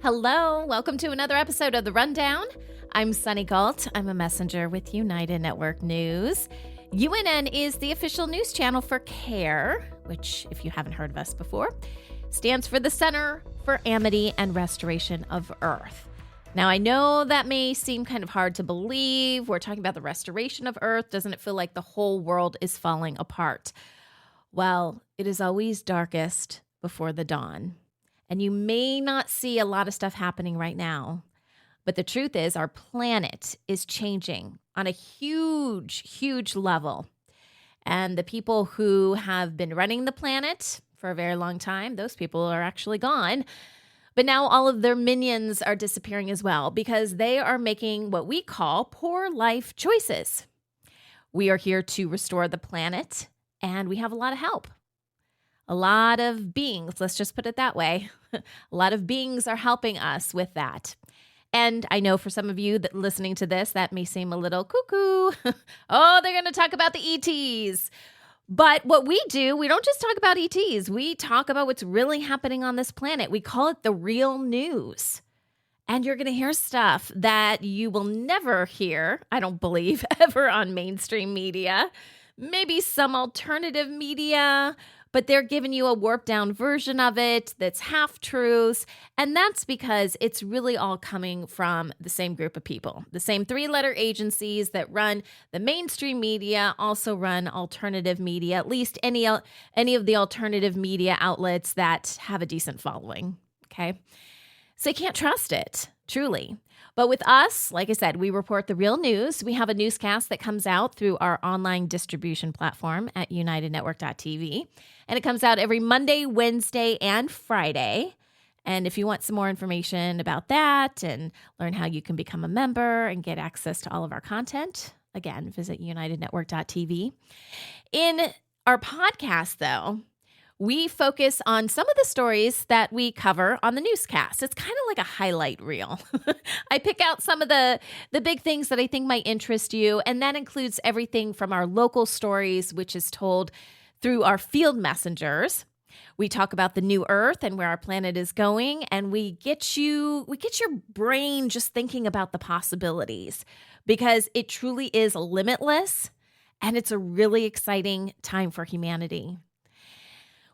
Hello, welcome to another episode of The Rundown. I'm Sunny Galt. I'm a messenger with United Network News. UNN is the official news channel for CARE, which, if you haven't heard of us before, stands for the Center for Amity and Restoration of Earth. Now, I know that may seem kind of hard to believe. We're talking about the restoration of Earth. Doesn't it feel like the whole world is falling apart? Well, it is always darkest before the dawn. And you may not see a lot of stuff happening right now, but the truth is our planet is changing on a huge, huge level. And the people who have been running the planet for a very long time, those people are actually gone. But now all of their minions are disappearing as well because they are making what we call poor life choices. We are here to restore the planet, and we have a lot of help. A lot of beings, let's just put it that way. A lot of beings are helping us with that. And I know for some of you that listening to this, that may seem a little cuckoo. Oh, they're going to talk about the ETs. But what we do, we don't just talk about ETs. We talk about what's really happening on this planet. We call it the real news. And you're going to hear stuff that you will never hear, I don't believe, ever on mainstream media. Maybe some alternative media, but they're giving you a warped down version of it that's half-truths. And that's because it's really all coming from the same group of people. The same three-letter agencies that run the mainstream media also run alternative media, at least any of the alternative media outlets that have a decent following, okay? So you can't trust it, truly. But with us, like I said, we report the real news. We have a newscast that comes out through our online distribution platform at unitednetwork.tv. And it comes out every Monday, Wednesday, and Friday. And if you want some more information about that and learn how you can become a member and get access to all of our content, again, visit unitednetwork.tv. In our podcast, though, we focus on some of the stories that we cover on the newscast. It's kind of like a highlight reel. I pick out some of the big things that I think might interest you, and that includes everything from our local stories, which is told through our field messengers. We talk about the new Earth and where our planet is going, and we get your brain just thinking about the possibilities because it truly is limitless, and it's a really exciting time for humanity.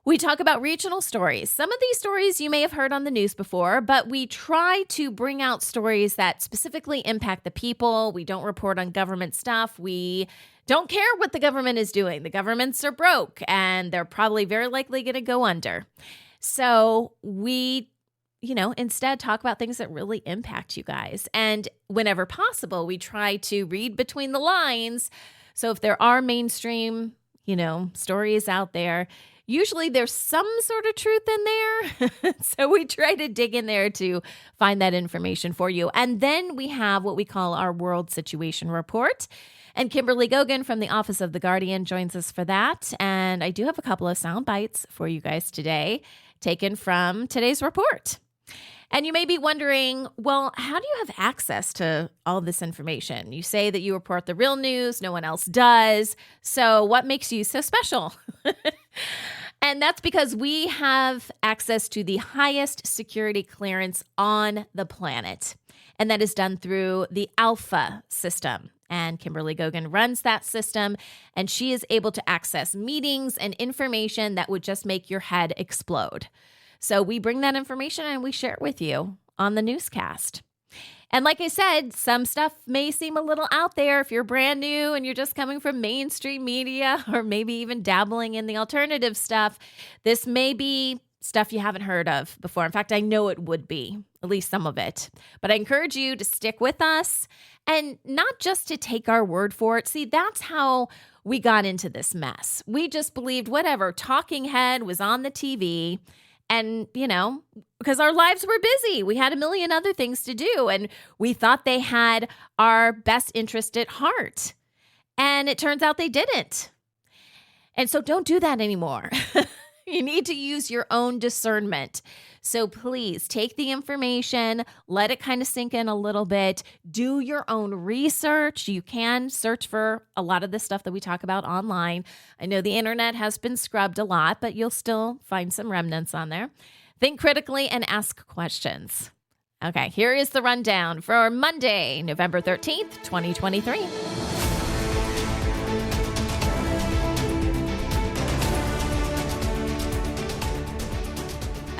We talk about regional stories. Some of these stories you may have heard on the news before, but we try to bring out stories that specifically impact the people. We don't report on government stuff. We don't care what the government is doing. The governments are broke, and they're probably very likely going to go under. So we, instead talk about things that really impact you guys. And whenever possible, we try to read between the lines. So if there are mainstream, stories out there, usually there's some sort of truth in there. So we try to dig in there to find that information for you. And then we have what we call our World Situation Report. And Kimberly Gogan from the Office of the Guardian joins us for that. And I do have a couple of sound bites for you guys today, taken from today's report. And you may be wondering, well, how do you have access to all this information? You say that you report the real news, no one else does. So what makes you so special? And that's because we have access to the highest security clearance on the planet. And that is done through the Alpha system. And Kimberly Gogan runs that system, and she is able to access meetings and information that would just make your head explode. So we bring that information and we share it with you on the newscast. And like I said, some stuff may seem a little out there if you're brand new and you're just coming from mainstream media or maybe even dabbling in the alternative stuff. This may be stuff you haven't heard of before. In fact, I know it would be, at least some of it. But I encourage you to stick with us and not just to take our word for it. See, that's how we got into this mess. We just believed whatever talking head was on the TV. And, because our lives were busy, we had a million other things to do, and we thought they had our best interest at heart. And it turns out they didn't. And so don't do that anymore. You need to use your own discernment. So please take the information, let it kind of sink in a little bit, do your own research. You can search for a lot of the stuff that we talk about online. I know the internet has been scrubbed a lot, but you'll still find some remnants on there. Think critically and ask questions. Okay, here is the rundown for Monday, November 13th, 2023.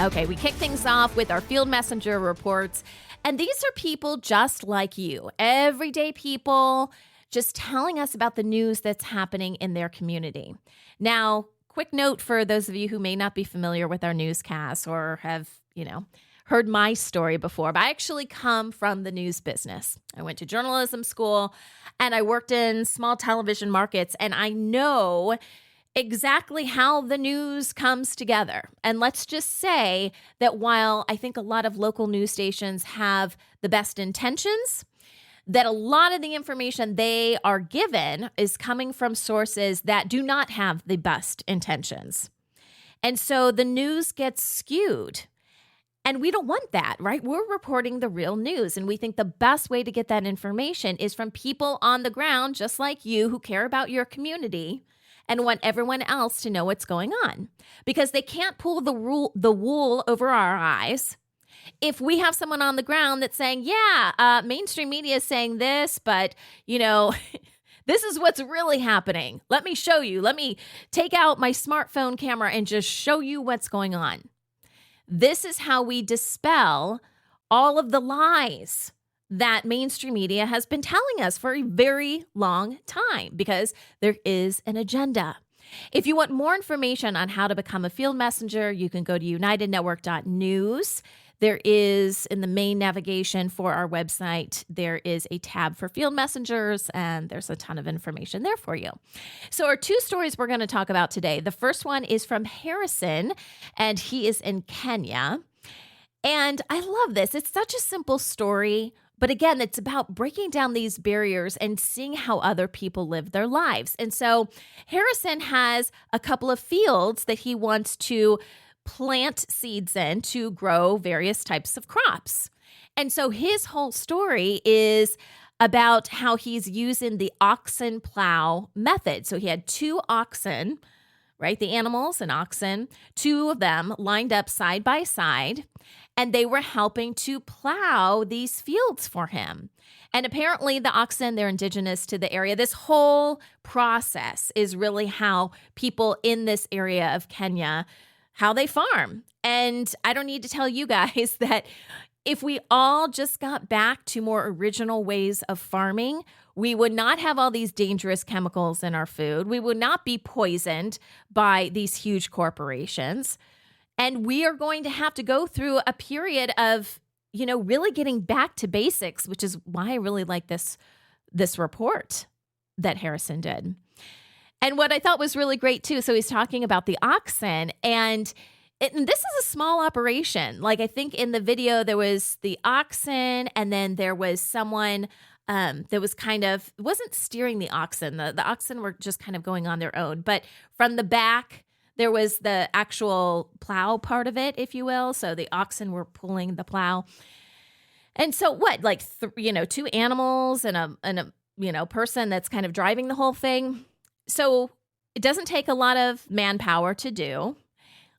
Okay, we kick things off with our field messenger reports. And these are people just like you, everyday people, just telling us about the news that's happening in their community. Now, quick note for those of you who may not be familiar with our newscasts or have, heard my story before, but I actually come from the news business. I went to journalism school and I worked in small television markets, and I know exactly how the news comes together. And let's just say that while I think a lot of local news stations have the best intentions, that a lot of the information they are given is coming from sources that do not have the best intentions. And so the news gets skewed. And we don't want that, right? We're reporting the real news. And we think the best way to get that information is from people on the ground, just like you, who care about your community and want everyone else to know what's going on. Because they can't pull the wool over our eyes. If we have someone on the ground that's saying, mainstream media is saying this, but, this is what's really happening. Let me show you. Let me take out my smartphone camera and just show you what's going on. This is how we dispel all of the lies that mainstream media has been telling us for a very long time, because there is an agenda. If you want more information on how to become a field messenger, you can go to unitednetwork.news. There is, in the main navigation for our website, there is a tab for field messengers, and there's a ton of information there for you. So our two stories we're going to talk about today. The first one is from Harrison, and he is in Kenya. And I love this. It's such a simple story, but again, it's about breaking down these barriers and seeing how other people live their lives. And so Harrison has a couple of fields that he wants to plant seeds in to grow various types of crops. And so his whole story is about how he's using the oxen plow method. So he had two oxen, right? The animals and oxen, two of them lined up side by side, and they were helping to plow these fields for him. And apparently the oxen, they're indigenous to the area. This whole process is really how people in this area of Kenya, how they farm. And I don't need to tell you guys that if we all just got back to more original ways of farming, we would not have all these dangerous chemicals in our food. We would not be poisoned by these huge corporations. And we are going to have to go through a period of, really getting back to basics, which is why I really like this report that Harrison did. And what I thought was really great too, so he's talking about the oxen, and this is a small operation. Like, I think in the video there was the oxen, and then there was someone that was wasn't steering the oxen. The oxen were just kind of going on their own. But from the back, there was the actual plow part of it, if you will. So the oxen were pulling the plow. And so two animals and a person that's kind of driving the whole thing. So it doesn't take a lot of manpower to do.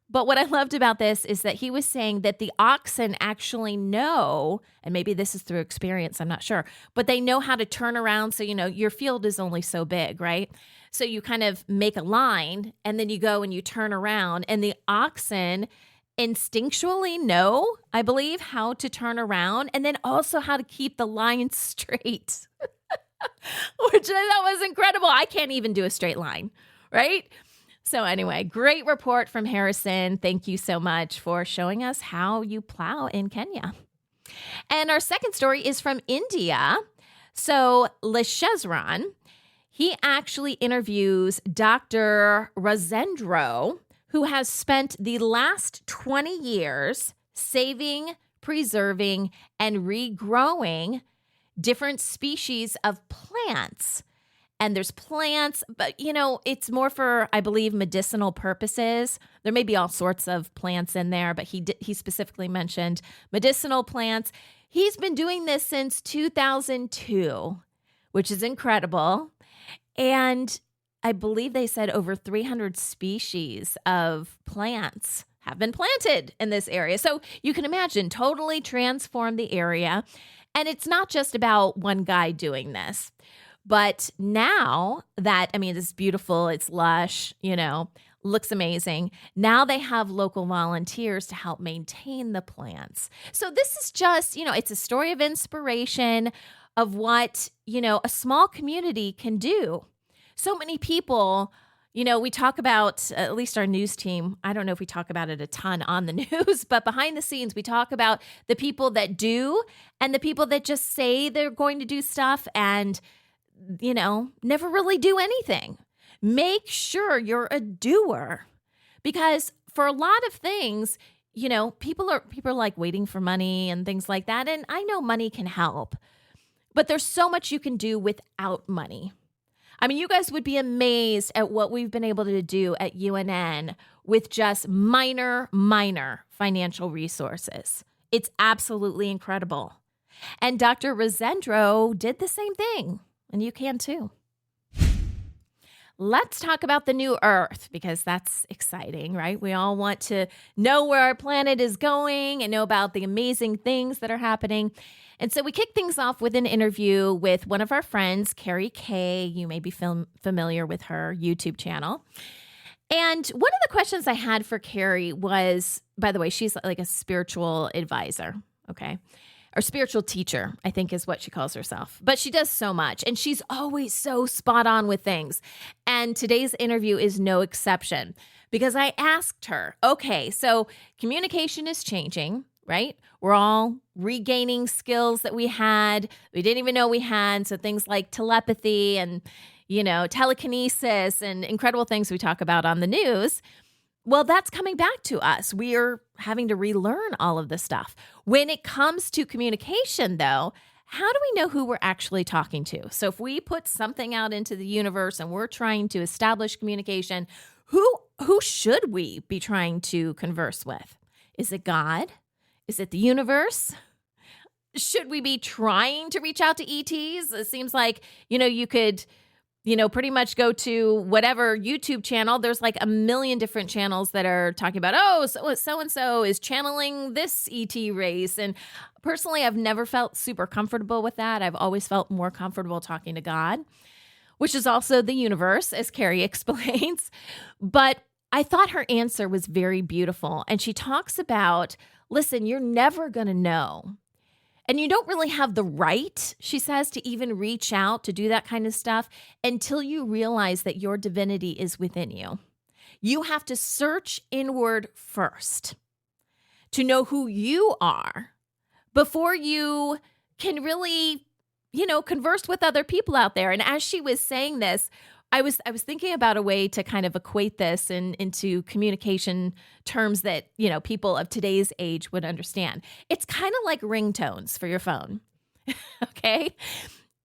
But what I loved about this is that he was saying that the oxen actually know, and maybe this is through experience, I'm not sure, but they know how to turn around. So, your field is only so big, right? So you kind of make a line, and then you go and you turn around, and the oxen instinctually know, I believe, how to turn around, and then also how to keep the line straight. Which I thought was incredible. I can't even do a straight line, right? So anyway, great report from Harrison. Thank you so much for showing us how you plow in Kenya. And our second story is from India. So Leshezran, he actually interviews Dr. Razendro, who has spent the last 20 years saving, preserving, and regrowing different species of plants. And there's plants, but, it's more for, I believe, medicinal purposes. There may be all sorts of plants in there, but he specifically mentioned medicinal plants. He's been doing this since 2002, which is incredible. And I believe they said over 300 species of plants have been planted in this area. So you can imagine, totally transform the area. And it's not just about one guy doing this. But now that, it's beautiful, it's lush, looks amazing. Now they have local volunteers to help maintain the plants. So this is just, it's a story of inspiration of what, a small community can do. So many people, we talk about, at least our news team, I don't know if we talk about it a ton on the news, but behind the scenes, we talk about the people that do and the people that just say they're going to do stuff and, never really do anything. Make sure you're a doer, because for a lot of things, people are like waiting for money and things like that. And I know money can help, but there's so much you can do without money. You guys would be amazed at what we've been able to do at UNN with just minor financial resources. It's absolutely incredible. And Dr. Rosendro did the same thing, and you can too. Let's talk about the new Earth, because that's exciting, right? We all want to know where our planet is going and know about the amazing things that are happening. And so we kick things off with an interview with one of our friends, Carrie Kay. You may be familiar with her YouTube channel. And one of the questions I had for Carrie was, by the way, she's like a spiritual advisor, okay? Or spiritual teacher, I think is what she calls herself. But she does so much, and she's always so spot on with things. And today's interview is no exception, because I asked her, okay, so communication is changing, right? We're all regaining skills that we didn't even know we had. So things like telepathy and, telekinesis and incredible things we talk about on the news. Well, that's coming back to us. We are having to relearn all of this stuff. When it comes to communication, though, how do we know who we're actually talking to? So if we put something out into the universe and we're trying to establish communication, who should we be trying to converse with? Is it God? Is it the universe? Should we be trying to reach out to ETs? It seems like, you could pretty much go to whatever YouTube channel. There's like a million different channels that are talking about, so-and-so is channeling this ET race. And personally, I've never felt super comfortable with that. I've always felt more comfortable talking to God, which is also the universe, as Carrie explains. But I thought her answer was very beautiful. And she talks about, listen, you're never going to know. And you don't really have the right, she says, to even reach out to do that kind of stuff until you realize that your divinity is within you. You have to search inward first to know who you are before you can really, converse with other people out there. And as she was saying this, I was thinking about a way to kind of equate this into communication terms that, people of today's age would understand. It's kind of like ringtones for your phone, okay?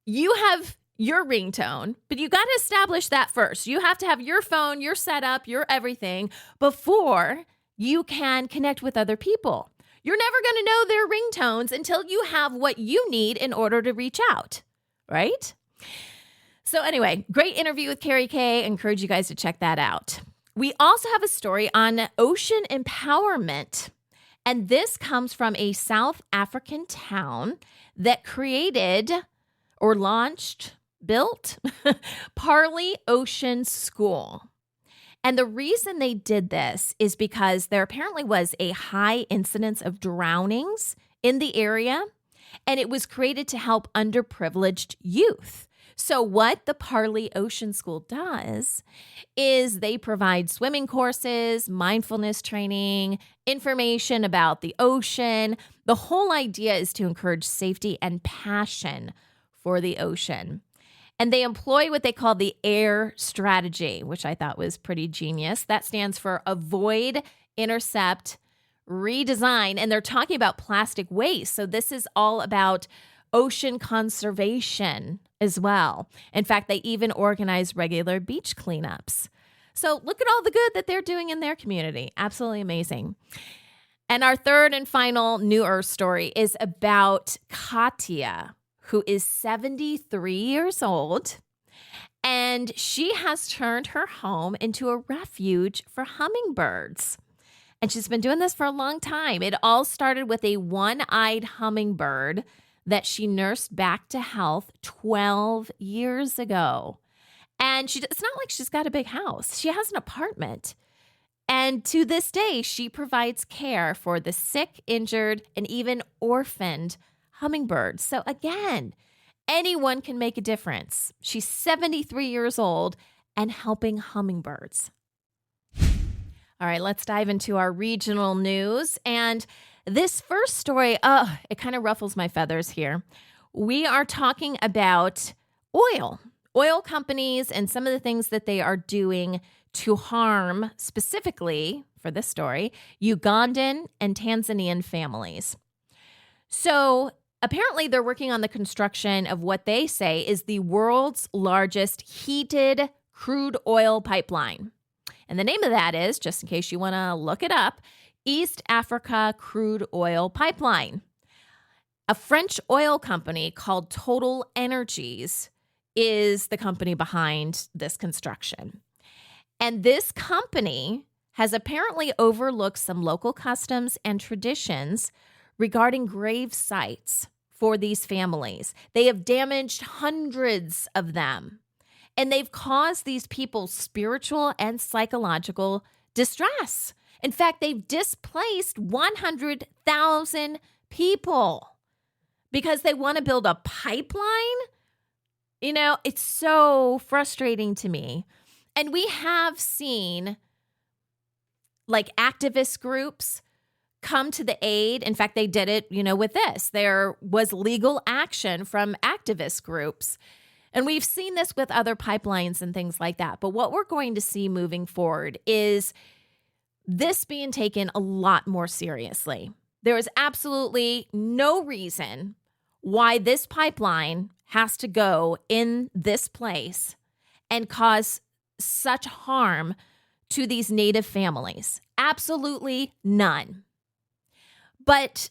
You have your ringtone, but you got to establish that first. You have to have your phone, your setup, your everything before you can connect with other people. You're never going to know their ringtones until you have what you need in order to reach out, right? So anyway, great interview with Carrie Kay. I encourage you guys to check that out. We also have a story on ocean empowerment. And this comes from a South African town that created or built Parley Ocean School. And the reason they did this is because there apparently was a high incidence of drownings in the area, and it was created to help underprivileged youth. So what the Parley Ocean School does is they provide swimming courses, mindfulness training, information about the ocean. The whole idea is to encourage safety and passion for the ocean. And they employ what they call the AIR strategy, which I thought was pretty genius. That stands for Avoid, Intercept, Redesign. And they're talking about plastic waste. So this is all about ocean conservation as well. In fact, they even organize regular beach cleanups. So look at all the good that they're doing in their community. Absolutely amazing. And our third and final New Earth story is about Katya, who is 73 years old, and she has turned her home into a refuge for hummingbirds. And she's been doing this for a long time. It all started with a one-eyed hummingbird that she nursed back to health 12 years ago. And it's not like she's got a big house. She has an apartment. And to this day, she provides care for the sick, injured, and even orphaned hummingbirds. So again, anyone can make a difference. She's 73 years old and helping hummingbirds. All right, let's dive into our regional news. And this first story, it kind of ruffles my feathers here. We are talking about oil companies and some of the things that they are doing to harm, specifically for this story, Ugandan and Tanzanian families. So apparently they're working on the construction of what they say is the world's largest heated crude oil pipeline. And the name of that is, just in case you want to look it up, East Africa Crude Oil Pipeline. A French oil company called Total Energies is the company behind this construction. And this company has apparently overlooked some local customs and traditions regarding grave sites for these families. They have damaged hundreds of them, and they've caused these people spiritual and psychological distress. In fact, they've displaced 100,000 people because they want to build a pipeline. You know, it's so frustrating to me. And we have seen like activist groups come to the aid. In fact, they did it, with this. There was legal action from activist groups. And we've seen this with other pipelines and things like that. But what we're going to see moving forward is this being taken a lot more seriously. There is absolutely no reason why this pipeline has to go in this place and cause such harm to these Native families. Absolutely none. But,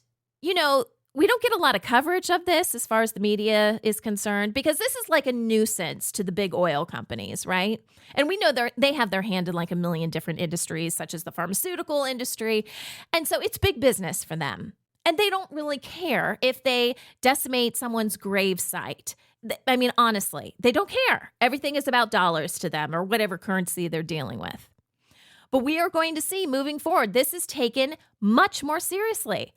we don't get a lot of coverage of this as far as the media is concerned, because this is like a nuisance to the big oil companies, right? And we know they have their hand in like a million different industries, such as the pharmaceutical industry. And so it's big business for them. And they don't really care if they decimate someone's grave site. I mean, honestly, they don't care. Everything is about dollars to them, or whatever currency they're dealing with. But we are going to see moving forward, this is taken much more seriously.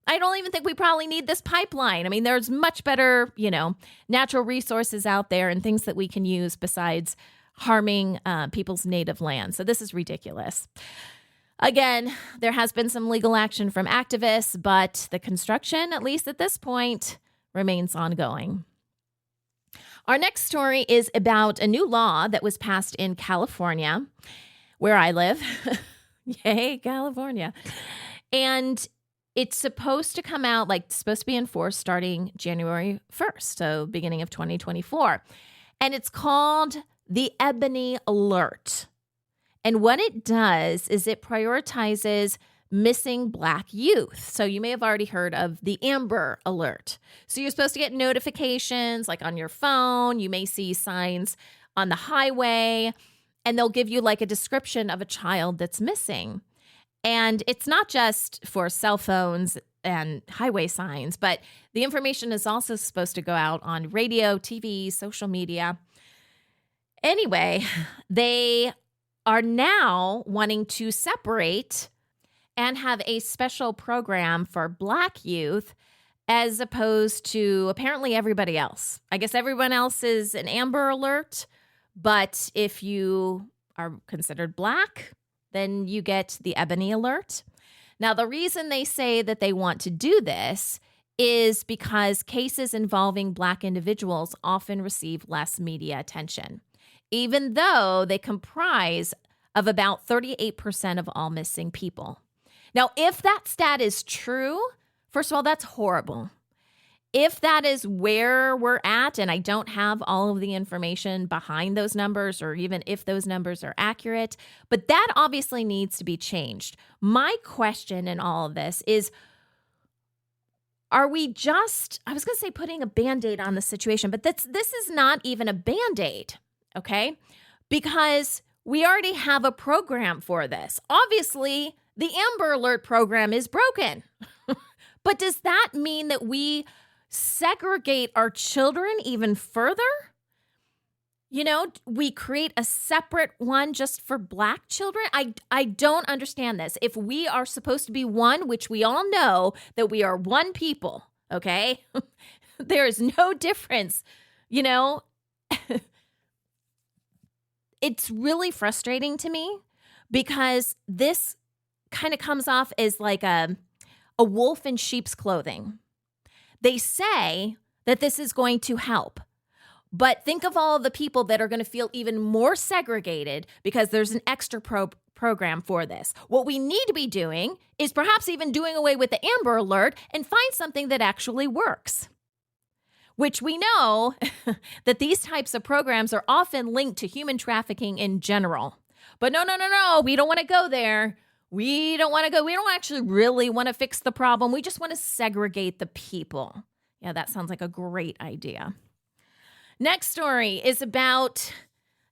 I don't even think we probably need this pipeline. I mean, there's much better, natural resources out there and things that we can use besides harming people's native land. So this is ridiculous. Again, there has been some legal action from activists, but the construction, at least at this point, remains ongoing. Our next story is about a new law that was passed in California, where I live. Yay, California. And it's supposed to come out, supposed to be enforced starting January 1st, so beginning of 2024. And it's called the Ebony Alert. And what it does is it prioritizes missing Black youth. So you may have already heard of the Amber Alert. So you're supposed to get notifications like on your phone. You may see signs on the highway, and they'll give you like a description of a child that's missing. And it's not just for cell phones and highway signs, but the information is also supposed to go out on radio, TV, social media. Anyway, they are now wanting to separate and have a special program for Black youth as opposed to apparently everybody else. I guess everyone else is an Amber Alert, but if you are considered Black, then you get the Ebony Alert. Now, the reason they say that they want to do this is because cases involving Black individuals often receive less media attention, even though they comprise of about 38% of all missing people. Now, if that stat is true, first of all, that's horrible. If that is where we're at, and I don't have all of the information behind those numbers, or even if those numbers are accurate, but that obviously needs to be changed. My question in all of this is, are we just, I was going to say putting a Band-Aid on the situation, but this is not even a Band-Aid, okay? Because we already have a program for this. Obviously, The Amber Alert program is broken. But does that mean that we segregate our children even further? We create a separate one just for Black children. I don't understand this. If we are supposed to be one, which we all know that we are one people, okay? There is no difference, It's really frustrating to me because this kind of comes off as like a wolf in sheep's clothing. They say that this is going to help. But think of all the people that are going to feel even more segregated because there's an extra program for this. What we need to be doing is perhaps even doing away with the Amber Alert and find something that actually works. Which we know that these types of programs are often linked to human trafficking in general. But no, we don't want to go there. We don't want to go. We don't actually really want to fix the problem. We just want to segregate the people. Yeah, that sounds like a great idea. Next story is about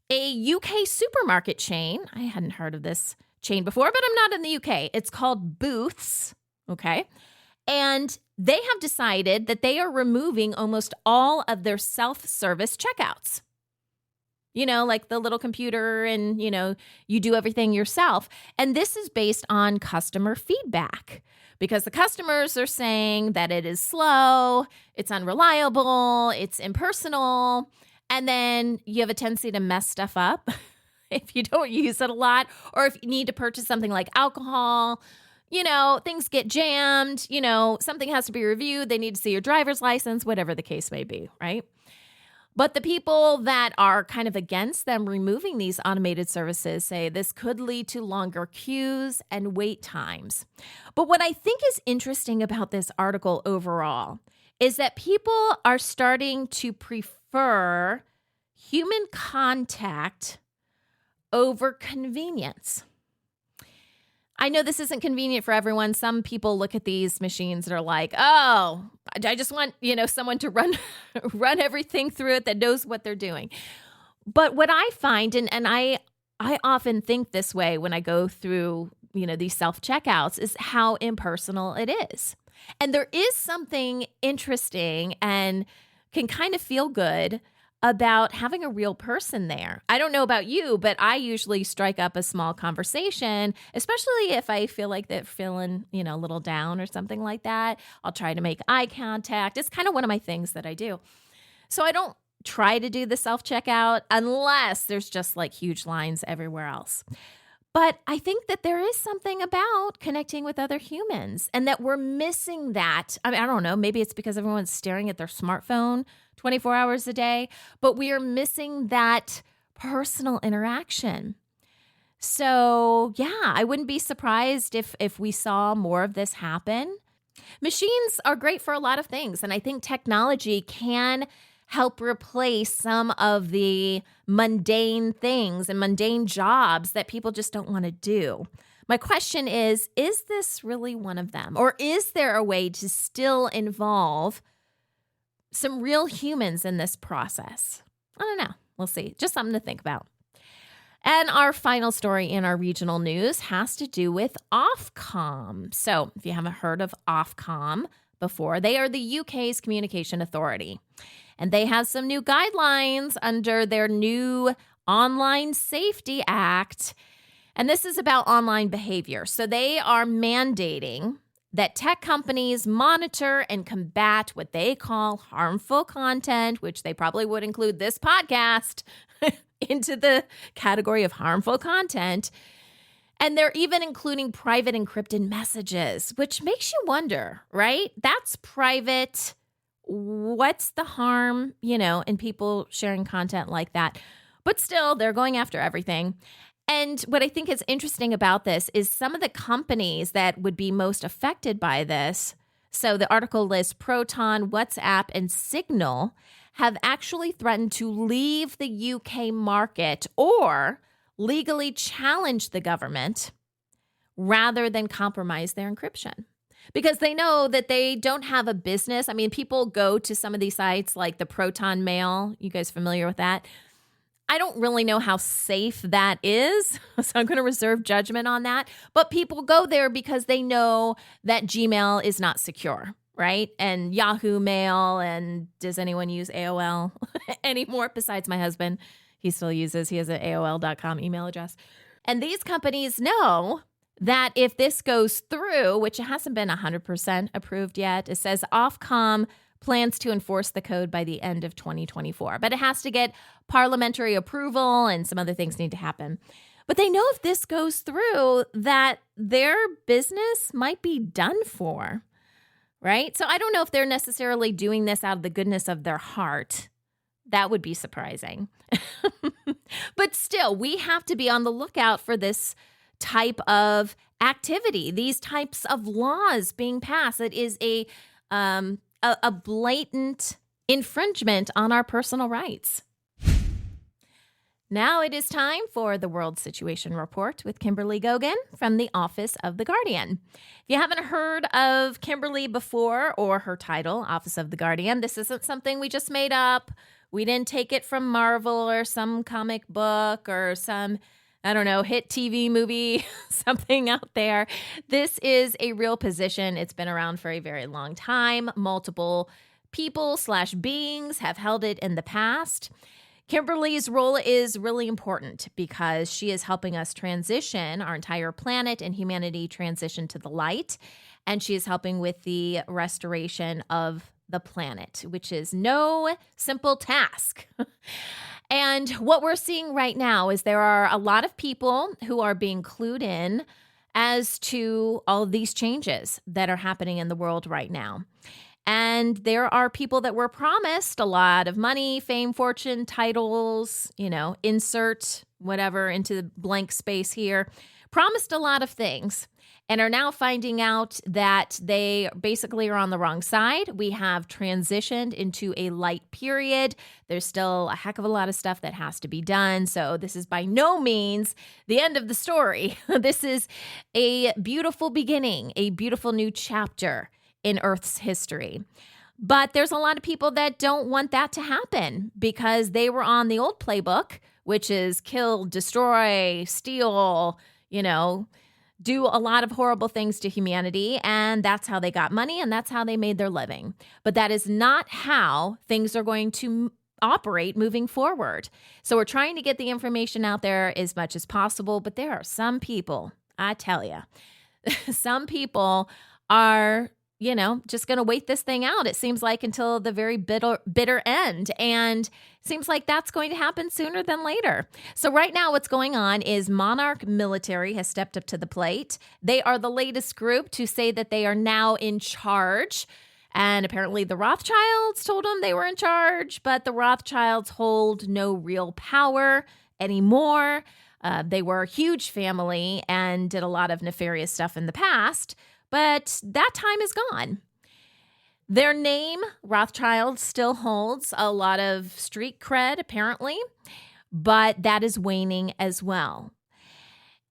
a UK supermarket chain. I hadn't heard of this chain before, but I'm not in the UK. It's called Booths, okay? And they have decided that they are removing almost all of their self-service checkouts. Like the little computer and, you do everything yourself. And this is based on customer feedback because the customers are saying that it is slow, it's unreliable, it's impersonal, and then you have a tendency to mess stuff up if you don't use it a lot, or if you need to purchase something like alcohol, things get jammed, something has to be reviewed, they need to see your driver's license, whatever the case may be, right? But the people that are kind of against them removing these automated services say this could lead to longer queues and wait times. But what I think is interesting about this article overall is that people are starting to prefer human contact over convenience. I know this isn't convenient for everyone. Some people look at these machines and are like, oh, I just want, someone to run everything through it that knows what they're doing. But what I find, and I often think this way when I go through, these self-checkouts, is how impersonal it is. And there is something interesting and can kind of feel good about having a real person there. I don't know about you, but I usually strike up a small conversation, especially if I feel like they're feeling, a little down or something like that. I'll try to make eye contact. It's kind of one of my things that I do. So I don't try to do the self-checkout unless there's just like huge lines everywhere else. But I think that there is something about connecting with other humans and that we're missing that. I don't know, maybe it's because everyone's staring at their smartphone 24 hours a day, but we are missing that personal interaction. So yeah, I wouldn't be surprised if we saw more of this happen. Machines are great for a lot of things, and I think technology can help replace some of the mundane things and mundane jobs that people just don't want to do. My question is this really one of them? Or is there a way to still involve some real humans in this process? I don't know. We'll see. Just something to think about. And our final story in our regional news has to do with Ofcom. So if you haven't heard of Ofcom before, they are the UK's communication authority. And they have some new guidelines under their new Online Safety Act. And this is about online behavior. So they are mandating that tech companies monitor and combat what they call harmful content, which they probably would include this podcast into the category of harmful content. And they're even including private encrypted messages, which makes you wonder, right? That's private. What's the harm, in people sharing content like that? But still, they're going after everything. And what I think is interesting about this is some of the companies that would be most affected by this. So the article lists Proton, WhatsApp, and Signal have actually threatened to leave the UK market or legally challenge the government rather than compromise their encryption. Because they know that they don't have a business. I mean, people go to some of these sites like the Proton Mail. You guys familiar with that? I don't really know how safe that is, so I'm going to reserve judgment on that. But people go there because they know that Gmail is not secure, right? And Yahoo Mail, and does anyone use AOL anymore besides my husband? He still uses, he has an AOL.com email address. And these companies know that if this goes through, which it hasn't been 100% approved yet, it says Ofcom plans to enforce the code by the end of 2024. But it has to get parliamentary approval and some other things need to happen. But they know if this goes through that their business might be done for, right? So I don't know if they're necessarily doing this out of the goodness of their heart. That would be surprising. But still, we have to be on the lookout for this type of activity, these types of laws being passed. It is a blatant infringement on our personal rights. Now it is time for the World Situation Report with Kimberly Gogan from the Office of the Guardian. If you haven't heard of Kimberly before, or her title, Office of the Guardian, this isn't something we just made up. We didn't take it from Marvel or some comic book or some, I don't know, hit TV movie, something out there. This is a real position. It's been around for a very long time. Multiple people/beings have held it in the past. Kimberly's role is really important because she is helping us transition our entire planet and humanity transition to the light. And she is helping with the restoration of the planet, which is no simple task. And what we're seeing right now is there are a lot of people who are being clued in as to all of these changes that are happening in the world right now. And there are people that were promised a lot of money, fame, fortune, titles, insert whatever into the blank space here, promised a lot of things and are now finding out that they basically are on the wrong side. We have transitioned into a light period. There's still a heck of a lot of stuff that has to be done. So this is by no means the end of the story. This is a beautiful beginning, a beautiful new chapter in Earth's history. But there's a lot of people that don't want that to happen because they were on the old playbook, which is kill, destroy, steal, do a lot of horrible things to humanity. And that's how they got money and that's how they made their living. But that is not how things are going to operate moving forward. So we're trying to get the information out there as much as possible. But there are some people, I tell you, some people are just going to wait this thing out. It seems like until the very bitter end. And seems like that's going to happen sooner than later. So right now what's going on is Monarch Military has stepped up to the plate. They are the latest group to say that they are now in charge. And apparently the Rothschilds told them they were in charge, but the Rothschilds hold no real power anymore. They were a huge family and did a lot of nefarious stuff in the past. But that time is gone. Their name, Rothschild, still holds a lot of street cred, apparently, but that is waning as well.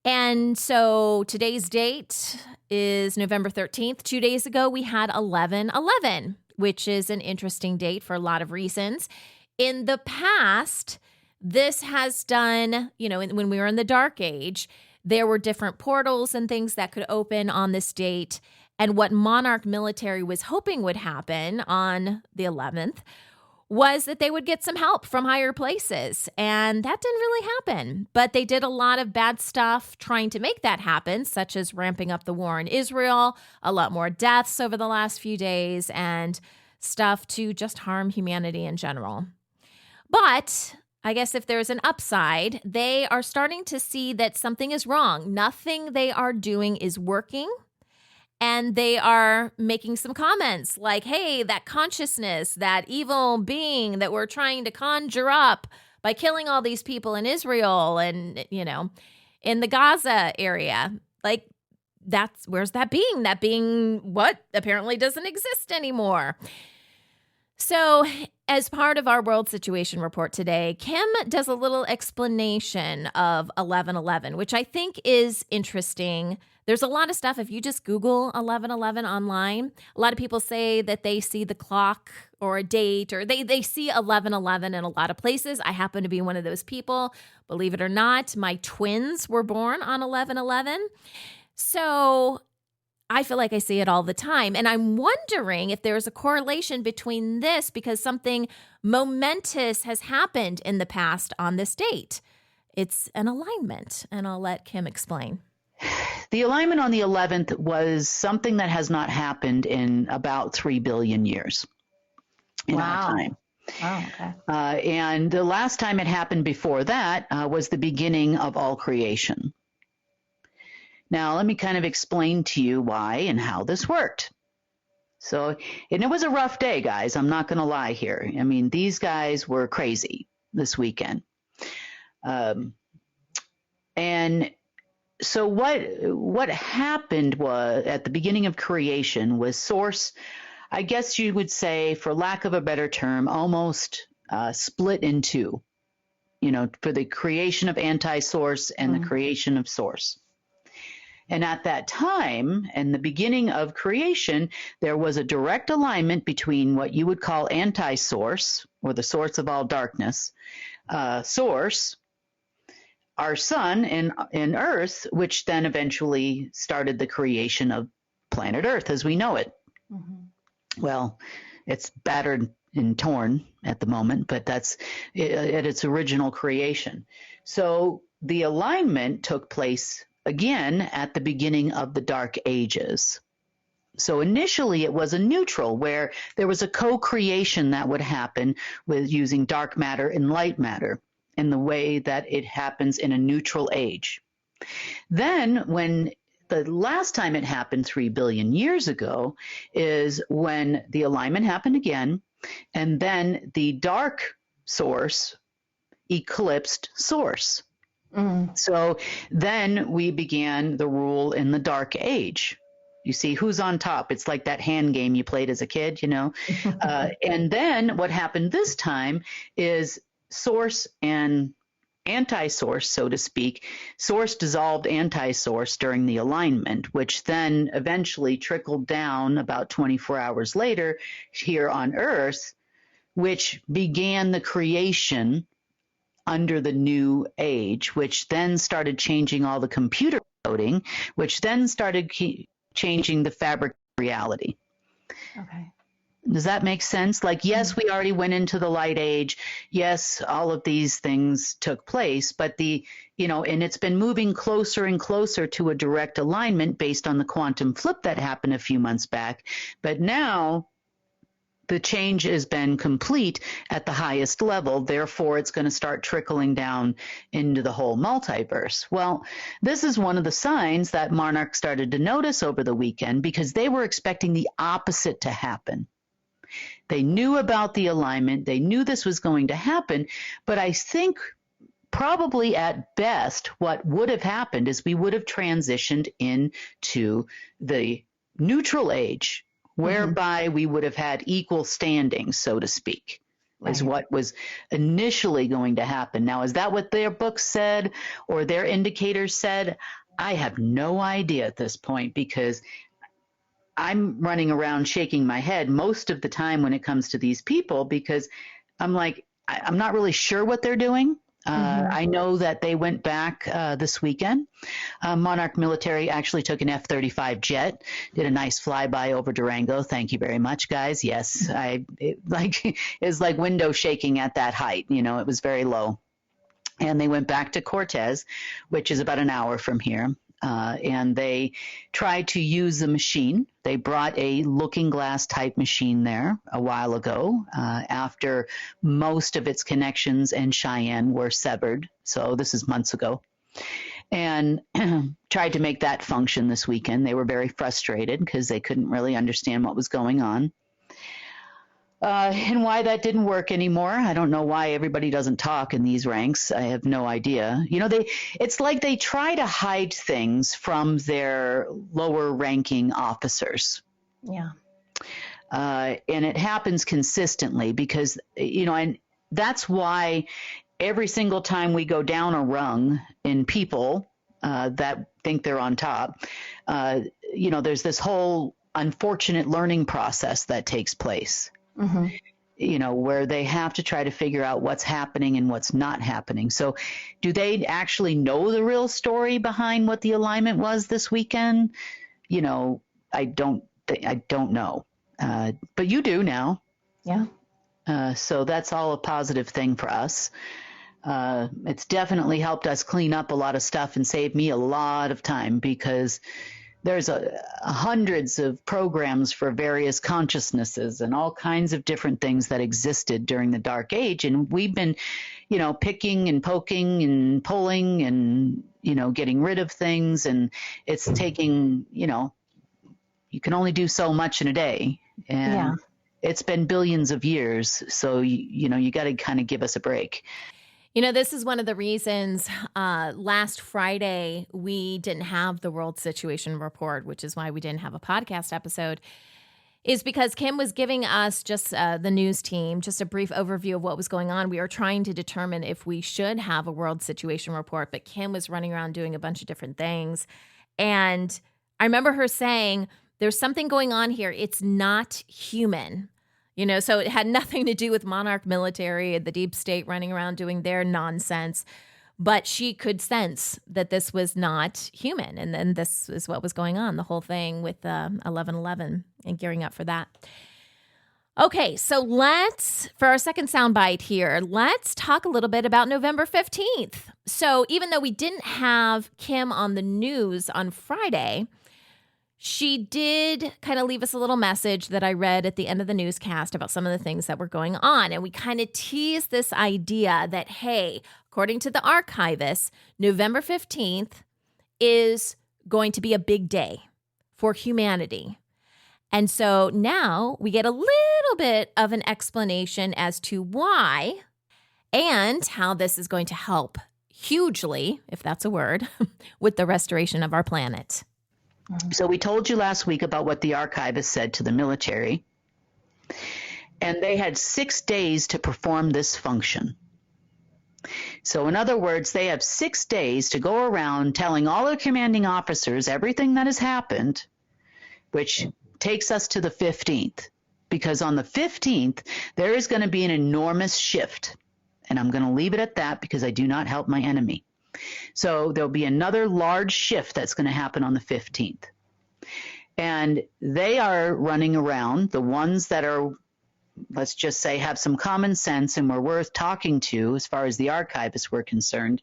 And so today's date is November 13th. 2 days ago, we had 11/11, which is an interesting date for a lot of reasons. In the past, this has done, when we were in the dark age, there were different portals and things that could open on this date. And what Monarch Military was hoping would happen on the 11th was that they would get some help from higher places. And that didn't really happen. But they did a lot of bad stuff trying to make that happen, such as ramping up the war in Israel, a lot more deaths over the last few days, and stuff to just harm humanity in general. But I guess if there's an upside, they are starting to see that something is wrong. Nothing they are doing is working. And they are making some comments like, hey, that consciousness, that evil being that we're trying to conjure up by killing all these people in Israel and, in the Gaza area, where's that being? That being what apparently doesn't exist anymore. So as part of our World Situation Report today, Kim does a little explanation of 11/11, which I think is interesting There's a lot of stuff. If you just Google 1111 online, a lot of people say that they see the clock or a date, or they see 1111 in a lot of places. I happen to be one of those people. Believe it or not, my twins were born on 1111. So I feel like I see it all the time. And I'm wondering if there's a correlation between this, because something momentous has happened in the past on this date. It's an alignment, and I'll let Kim explain. The alignment on the 11th was something that has not happened in about 3 billion years in our time. Oh, okay. And the last time it happened before that was the beginning of all creation. Now, let me kind of explain to you why and how this worked. So, and it was a rough day, guys. I'm not going to lie here. I mean, these guys were crazy this weekend. And so what happened was, at the beginning of creation, was source, I guess you would say, for lack of a better term, almost split in two, for the creation of anti-source and the creation of source. And at that time, in the beginning of creation, there was a direct alignment between what you would call anti-source, or the source of all darkness, source, our sun and Earth, which then eventually started the creation of planet Earth as we know it. Mm-hmm. Well, it's battered and torn at the moment, but that's at its original creation. So the alignment took place again at the beginning of the Dark Ages. So initially it was a neutral, where there was a co-creation that would happen with using dark matter and light matter, in the way that it happens in a neutral age. Then when the last time it happened 3 billion years ago is when the alignment happened again, and then the dark source eclipsed source. So then we began the rule in the Dark Age. You see who's on top. It's like that hand game you played as a kid, And then what happened this time is source and anti-source, so to speak. Source dissolved anti-source during the alignment, which then eventually trickled down about 24 hours later here on Earth, which began the creation under the new age, which then started changing all the computer coding, which then started changing the fabric of reality. Okay. Does that make sense? Like, yes, we already went into the light age. Yes, all of these things took place, but and it's been moving closer and closer to a direct alignment based on the quantum flip that happened a few months back. But now the change has been complete at the highest level. Therefore, it's going to start trickling down into the whole multiverse. Well, this is one of the signs that Monarch started to notice over the weekend, because they were expecting the opposite to happen. They knew about the alignment. They knew this was going to happen. But I think probably at best what would have happened is we would have transitioned into the neutral age, whereby we would have had equal standing, so to speak, is what was initially going to happen. Now, is that what their book said or their indicators said? I have no idea at this point, because I'm running around shaking my head most of the time when it comes to these people, because I'm like, I'm not really sure what they're doing. I know that they went back this weekend. Monarch Military actually took an F-35 jet, did a nice flyby over Durango. Thank you very much, guys. Yes, it was like window shaking at that height. It was very low. And they went back to Cortez, which is about an hour from here. And they tried to use the machine. They brought a looking glass type machine there a while ago, after most of its connections in Cheyenne were severed. So this is months ago. And tried to make that function this weekend. They were very frustrated because they couldn't really understand what was going on. And why that didn't work anymore. I don't know why everybody doesn't talk in these ranks. I have no idea. It's like they try to hide things from their lower ranking officers. Yeah. And it happens consistently because, and that's why every single time we go down a rung in people, that think they're on top. There's this whole unfortunate learning process that takes place, where they have to try to figure out what's happening and what's not happening. So do they actually know the real story behind what the alignment was this weekend? I don't know. But you do now. Yeah. So that's all a positive thing for us. It's definitely helped us clean up a lot of stuff and save me a lot of time, because there's hundreds of programs for various consciousnesses and all kinds of different things that existed during the Dark Age. And we've been, picking and poking and pulling and, getting rid of things. And it's taking, you can only do so much in a day. And it's been billions of years. So, you got to kind of give us a break. This is one of the reasons last Friday we didn't have the World Situation Report, which is why we didn't have a podcast episode, is because Kim was giving us just the news team, just a brief overview of what was going on. We were trying to determine if we should have a World Situation Report, but Kim was running around doing a bunch of different things. And I remember her saying, there's something going on here. It's not human. So it had nothing to do with Monarch Military and the deep state running around doing their nonsense. But she could sense that this was not human. And then this is what was going on, the whole thing with 11/11 and gearing up for that. Okay, so for our second soundbite here, let's talk a little bit about November 15th. So even though we didn't have Kim on the news on Friday, she did kind of leave us a little message that I read at the end of the newscast about some of the things that were going on. And we kind of teased this idea that, hey, according to the Archivists, November 15th is going to be a big day for humanity. And so now we get a little bit of an explanation as to why and how this is going to help hugely, if that's a word, with the restoration of our planet. So we told you last week about what the archivists said to the military, and they had 6 days to perform this function. So in other words, they have 6 days to go around telling all their commanding officers everything that has happened, which takes us to the 15th, because on the 15th, there is going to be an enormous shift. And I'm going to leave it at that because I do not help my enemy. So there'll be another large shift that's going to happen on the 15th. And they are running around, the ones that are, let's just say, have some common sense and were worth talking to as far as the archivists were concerned.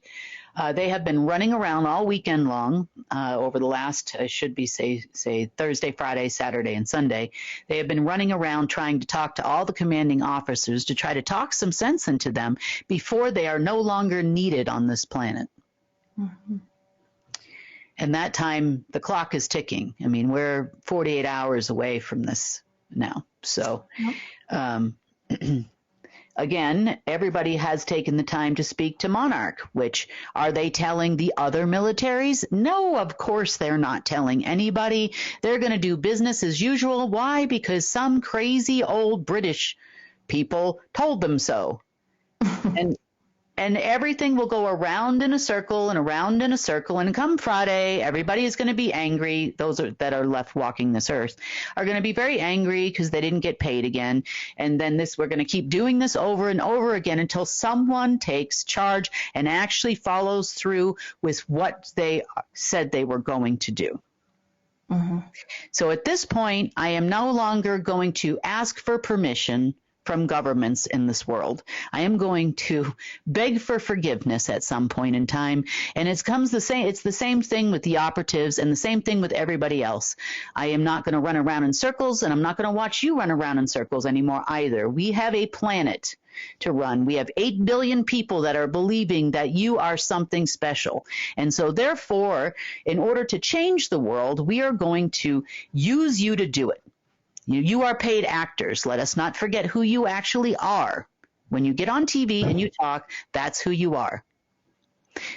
They have been running around all weekend long over the last, say Thursday, Friday, Saturday, and Sunday. They have been running around trying to talk to all the commanding officers to try to talk some sense into them before they are no longer needed on this planet. Mm-hmm. And that time, the clock is ticking. I mean, we're 48 hours away from this now. So, again, everybody has taken the time to speak to Monarch, which are they telling the other militaries? No, of course they're not telling anybody. They're going to do business as usual. Why? Because some crazy old British people told them so. And everything will go around in a circle and around in a circle. And come Friday, everybody is going to be angry. Those that are left walking this earth are going to be very angry because they didn't get paid again. And then we're going to keep doing this over and over again until someone takes charge and actually follows through with what they said they were going to do. Mm-hmm. So at this point, I am no longer going to ask for permission from governments in this world. I am going to beg for forgiveness at some point in time. And it's the same thing with the operatives and the same thing with everybody else. I am not going to run around in circles, and I'm not going to watch you run around in circles anymore either. We have a planet to run. We have 8 billion people that are believing that you are something special. And so therefore, in order to change the world, we are going to use you to do it. You are paid actors. Let us not forget who you actually are. When you get on TV and you talk, that's who you are.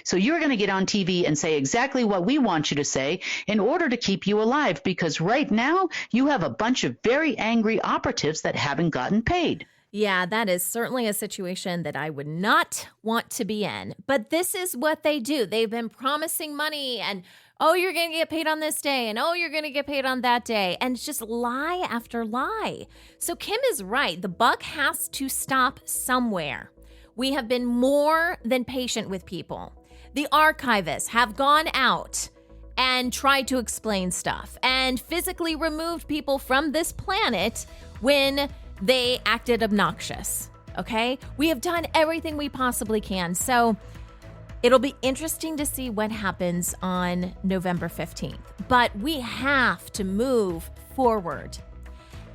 So you're going to get on TV and say exactly what we want you to say in order to keep you alive, because right now you have a bunch of very angry operatives that haven't gotten paid. Yeah, that is certainly a situation that I would not want to be in. But this is what they do. They've been promising money and, oh, you're going to get paid on this day and, oh, you're going to get paid on that day. And it's just lie after lie. So Kim is right. The buck has to stop somewhere. We have been more than patient with people. The archivists have gone out and tried to explain stuff and physically removed people from this planet when they acted obnoxious, okay? We have done everything we possibly can. So it'll be interesting to see what happens on November 15th. But we have to move forward.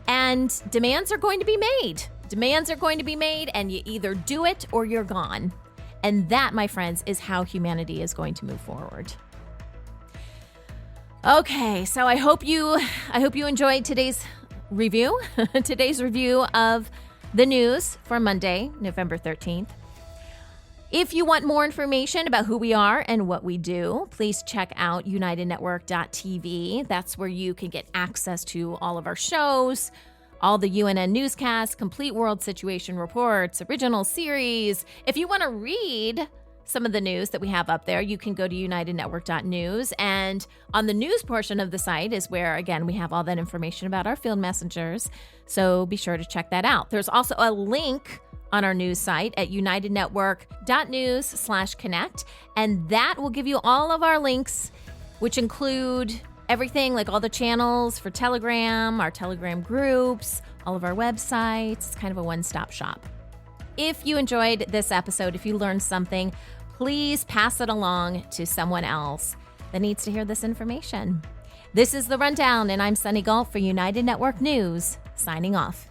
And demands are going to be made. Demands are going to be made, and you either do it or you're gone. And that, my friends, is how humanity is going to move forward. Okay, so I hope you enjoyed today's review of the news for Monday, November 13th. If you want more information about who we are and what we do, please check out unitednetwork.tv. That's where you can get access to all of our shows, all the UNN newscasts, complete world situation reports, original series. If you want to read some of the news that we have up there, you can go to unitednetwork.news. And on the news portion of the site is where, again, we have all that information about our field messengers. So be sure to check that out. There's also a link on our news site at unitednetwork.news/connect. And that will give you all of our links, which include everything like all the channels for Telegram, our Telegram groups, all of our websites. It's kind of a one-stop shop. If you enjoyed this episode, if you learned something, please pass it along to someone else that needs to hear this information. This is The Rundown, and I'm Sunny Galt for United Network News, signing off.